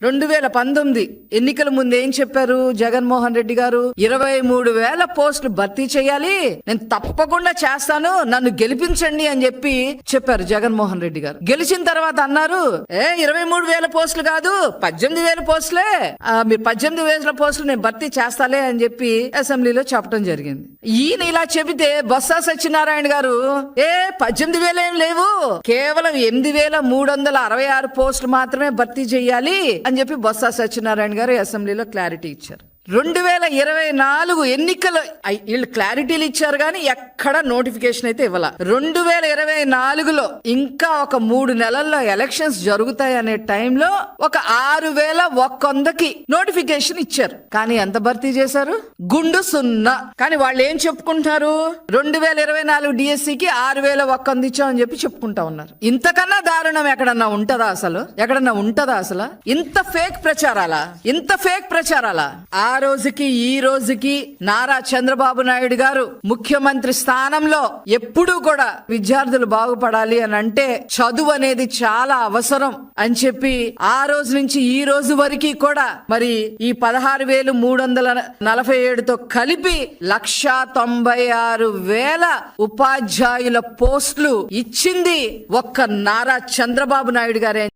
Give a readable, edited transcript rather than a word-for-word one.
2019 ఎన్నికల ముందు ఏం చెప్పారు జగన్మోహన్ రెడ్డి గారు? 23,000 పోస్టులు భర్తీ చేయాలి, నేను తప్పకుండా చేస్తాను, నన్ను గెలిపించండి అని చెప్పి చెప్పారు జగన్మోహన్ రెడ్డి గారు. గెలిచిన తర్వాత అన్నారు 23,000 పోస్టులు కాదు 18,000 పోస్టులే, మీరు 18,000 పోస్టులు నేను భర్తీ చేస్తాలే అని చెప్పి అసెంబ్లీలో చెప్పడం జరిగింది. ఈయన ఇలా చెబితే బొత్స సత్యనారాయణ గారు 18,000 ఏం లేవు, కేవలం 8,366 పోస్టులు మాత్రమే భర్తీ చేయాలి అని చెప్పి బొత్స సత్యనారాయణ గారు అసెంబ్లీలో క్లారిటీ ఇచ్చారు. 2024 ఎన్నికలు వీళ్ళు క్లారిటీలు ఇచ్చారు కానీ ఎక్కడ నోటిఫికేషన్ అయితే ఇవ్వాల. 2024లో ఇంకా ఒక 3 నెలల్లో ఎలక్షన్స్ జరుగుతాయి అనే టైంలో ఒక 6,100కి నోటిఫికేషన్ ఇచ్చారు. కానీ ఎంత భర్తీ చేశారు? గుండు 0. కానీ వాళ్ళు ఏం చెప్పుకుంటారు? 2024 డిఎస్సికి 6,100 ఇచ్చామని చెప్పి చెప్పుకుంటా ఉన్నారు. ఇంతకన్నా దారుణం ఎక్కడన్నా ఉంటదా అసలు? ఎక్కడన్నా ఉంటదా అసలు? ఇంత ఫేక్ ప్రచారాలా? ఆ రోజుకి ఈ రోజుకి నారా చంద్రబాబు నాయుడు గారు ముఖ్యమంత్రి స్థానంలో ఎప్పుడూ కూడా విద్యార్థులు బాగుపడాలి అని అంటే చదువు అనేది చాలా అవసరం అని చెప్పి ఆ రోజు నుంచి ఈ రోజు వరకు కూడా మరి ఈ 16,347తో కలిపి 196,000 ఉపాధ్యాయుల పోస్టులు ఇచ్చింది ఒక్క నారా చంద్రబాబు నాయుడు గారే.